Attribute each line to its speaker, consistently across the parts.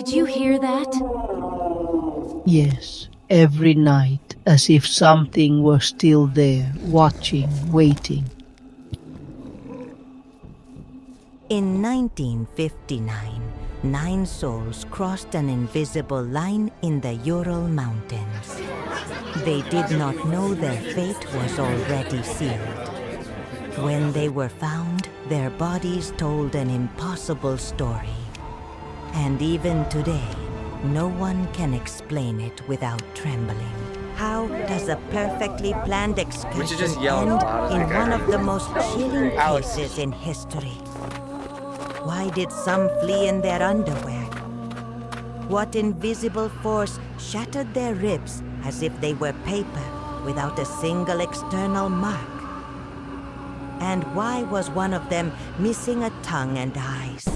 Speaker 1: Did you hear that?
Speaker 2: Yes, every night, as if something were still there, watching, waiting.
Speaker 3: In 1959, 9 souls crossed an invisible line in the Ural Mountains. They did not know their fate was already sealed. When they were found, their bodies told an impossible story. And even today, no one can explain it without trembling. How does a perfectly planned excursion end in one of the most chilling places in history? Why did some flee in their underwear? What invisible force shattered their ribs as if they were paper without a single external mark? And why was one of them missing a tongue and eyes?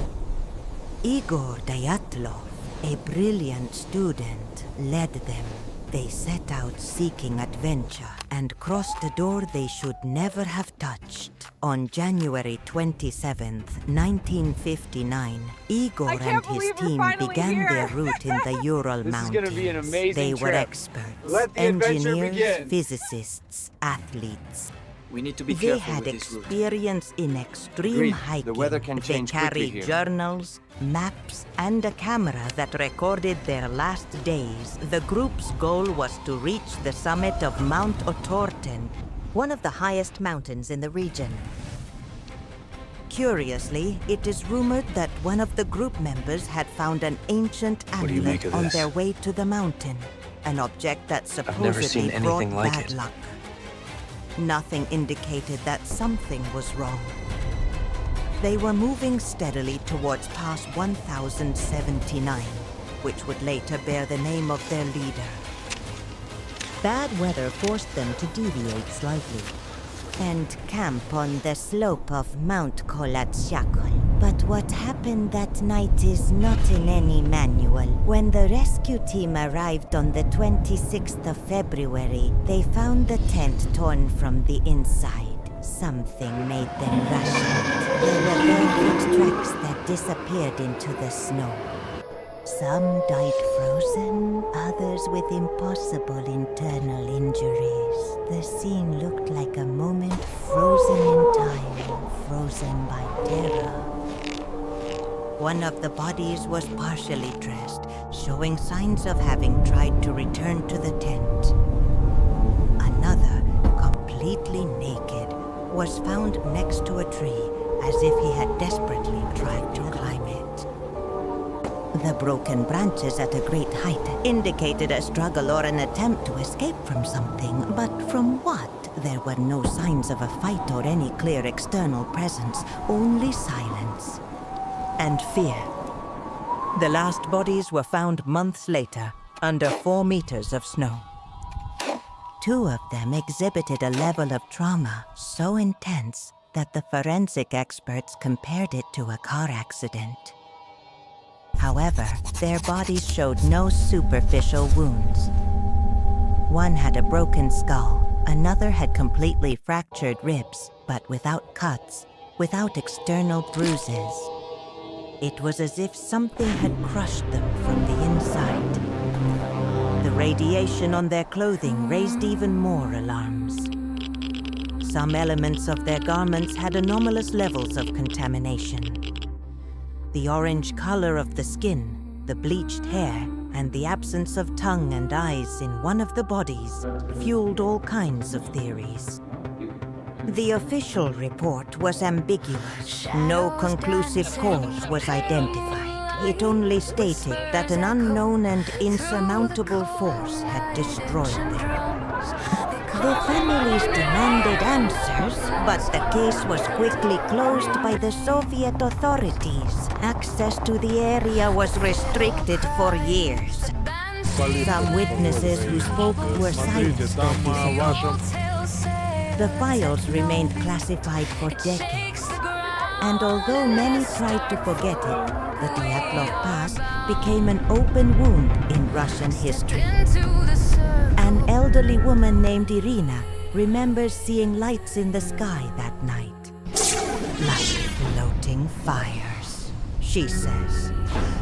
Speaker 3: Igor Dyatlov, a brilliant student, led them. They set out seeking adventure and crossed a door they should never have touched. On January 27th, 1959, Igor and his team began their route in the Ural Mountains. They were experts, engineers, physicists, athletes.
Speaker 4: We need to be
Speaker 3: They
Speaker 4: careful
Speaker 3: had
Speaker 4: with this route.
Speaker 3: experience in extreme
Speaker 4: Agreed.
Speaker 3: hiking.
Speaker 4: The weather can change
Speaker 3: They
Speaker 4: quickly
Speaker 3: carried
Speaker 4: here.
Speaker 3: journals, maps, and a camera that recorded their last days. The group's goal was to reach the summit of Mount Otorten, one of the highest mountains in the region. Curiously, it is rumored that one of the group members had found an ancient
Speaker 4: What do you make
Speaker 3: amulet
Speaker 4: of
Speaker 3: on
Speaker 4: this?
Speaker 3: their way to the mountain, an object that
Speaker 4: never
Speaker 3: supposedly
Speaker 4: seen
Speaker 3: brought
Speaker 4: anything like
Speaker 3: bad
Speaker 4: it.
Speaker 3: luck. Nothing indicated that something was wrong. They were moving steadily towards Pass 1079, which would later bear the name of their leader. Bad weather forced them to deviate slightly and camp on the slope of Mount Kholat Syakhl. But what happened that night is not in any manual. When the rescue team arrived on the 26th of February, they found the tent torn from the inside. Something made them rush out. There were barefoot tracks that disappeared into the snow. Some died frozen, others with impossible internal injuries. The scene looked like a moment frozen in time, frozen by terror. One of the bodies was partially dressed, showing signs of having tried to return to the tent. Another, completely naked, was found next to a tree, as if he had desperately tried to climb it. The broken branches at a great height indicated a struggle or an attempt to escape from something, but from what? There were no signs of a fight or any clear external presence, only silence and fear. The last bodies were found months later, under 4 meters of snow. 2 of them exhibited a level of trauma so intense that the forensic experts compared it to a car accident. However, their bodies showed no superficial wounds. One had a broken skull, another had completely fractured ribs, but without cuts, without external bruises. It was as if something had crushed them from the inside. The radiation on their clothing raised even more alarms. Some elements of their garments had anomalous levels of contamination. The orange color of the skin, the bleached hair, and the absence of tongue and eyes in one of the bodies fueled all kinds of theories. The official report was ambiguous. No conclusive cause was identified. It only stated that an unknown and insurmountable force had destroyed them. The families demanded answers, but the case was quickly closed by the Soviet authorities. Access to the area was restricted for years. Some witnesses who spoke were silenced or disappeared. The files remained classified for decades. And although many tried to forget it, the Dyatlov Pass became an open wound in Russian history. An elderly woman named Irina remembers seeing lights in the sky that night, like floating fires. she says.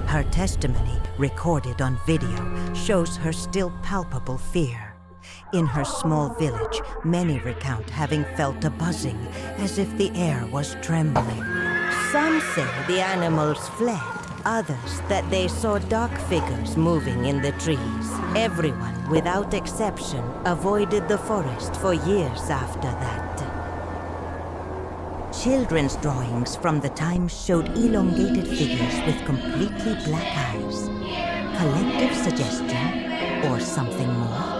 Speaker 3: Her testimony, recorded on video, shows her still palpable fear. In her small village, many recount having felt a buzzing, as if the air was trembling. Some say the animals fled, others that they saw dark figures moving in the trees. Everyone, without exception, avoided the forest for years after that. Children's drawings from the time showed elongated figures with completely black eyes. Collective suggestion, or something more?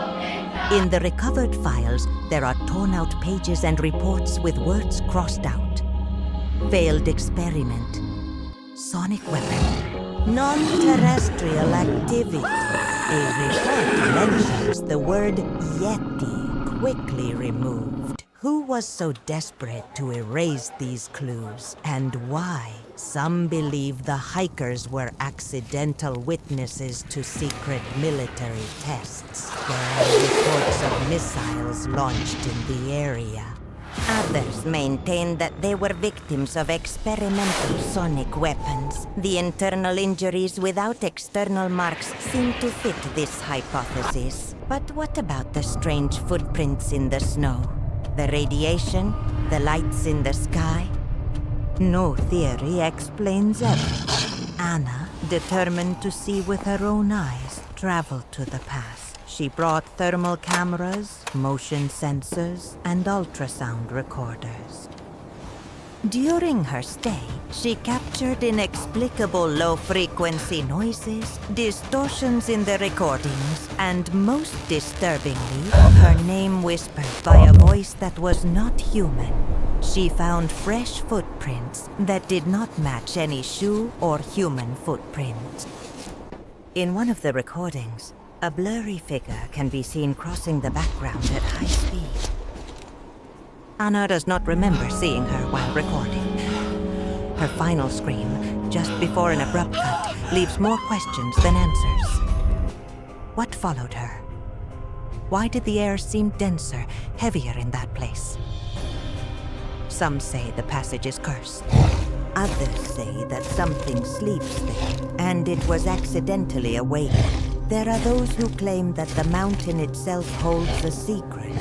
Speaker 3: In the recovered files, there are torn-out pages and reports with words crossed out. Failed experiment. Sonic weapon. Non-terrestrial activity. A report mentions the word Yeti, quickly removed. Who was so desperate to erase these clues, and why? Some believe the hikers were accidental witnesses to secret military tests. There are reports of missiles launched in the area. Others maintain that they were victims of experimental sonic weapons. The internal injuries without external marks seem to fit this hypothesis. But what about the strange footprints in the snow? The radiation? The lights in the sky? No theory explains everything. Anna, determined to see with her own eyes, traveled to the pass. She brought thermal cameras, motion sensors, and ultrasound recorders. During her stay, she captured inexplicable low-frequency noises, distortions in the recordings, and most disturbingly, her name whispered by a voice that was not human. She found fresh footprints that did not match any shoe or human footprint. In one of the recordings, a blurry figure can be seen crossing the background at high speed. Anna does not remember seeing her while recording. Her final scream, just before an abrupt cut, leaves more questions than answers. What followed her? Why did the air seem denser, heavier in that place? Some say the passage is cursed. Others say that something sleeps there, and it was accidentally awakened. There are those who claim that the mountain itself holds a secret.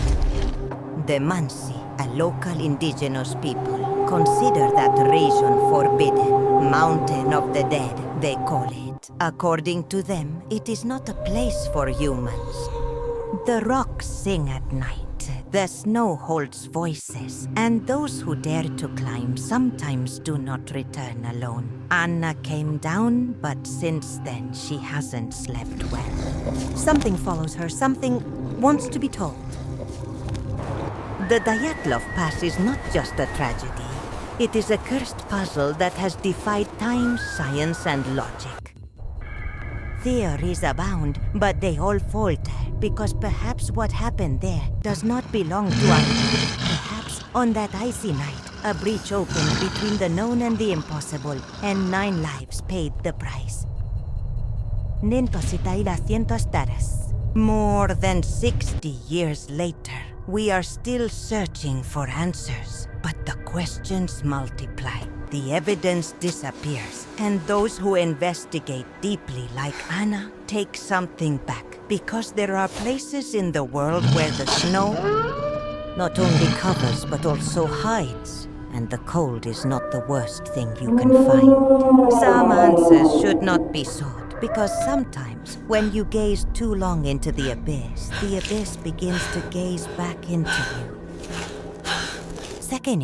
Speaker 3: The Mansi, a local indigenous people, consider that region forbidden. Mountain of the Dead, they call it. According to them, it is not a place for humans. The rocks sing at night. The snow holds voices, and those who dare to climb sometimes do not return alone. Anna came down, but since then she hasn't slept well. Something follows her, something wants to be told. The Dyatlov Pass is not just a tragedy. It is a cursed puzzle that has defied time, science, and logic. Theories abound, but they all falter, because perhaps what happened there does not belong to us. Perhaps on that icy night, a breach opened between the known and the impossible, and 9 lives paid the price. More than 60 years later, we are still searching for answers, but the questions multiply. The evidence disappears, and those who investigate deeply, like Anna, take something back. Because there are places in the world where the snow not only covers but also hides, and the cold is not the worst thing you can find. Some answers should not be sought, because sometimes when you gaze too long into the abyss begins to gaze back into you. Second,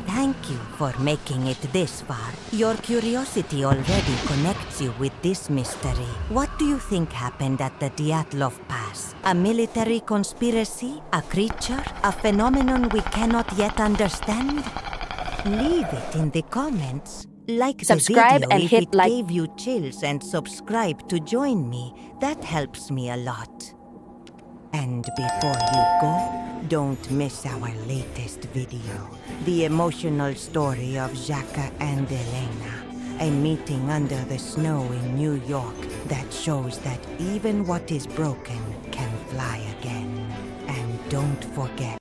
Speaker 3: thank you for making it this far. Your curiosity already connects you with this mystery. What do you think happened at the Dyatlov Pass? A military conspiracy? A creature? A phenomenon we cannot yet understand? Leave it in the comments. Like
Speaker 1: Subscribe
Speaker 3: the video
Speaker 1: and
Speaker 3: if
Speaker 1: hit
Speaker 3: it
Speaker 1: like.
Speaker 3: gave you chills, and subscribe to join me. That helps me a lot. And before you go, don't miss our latest video. The emotional story of Jacques and Elena. A meeting under the snow in New York that shows that even what is broken can fly again. And don't forget,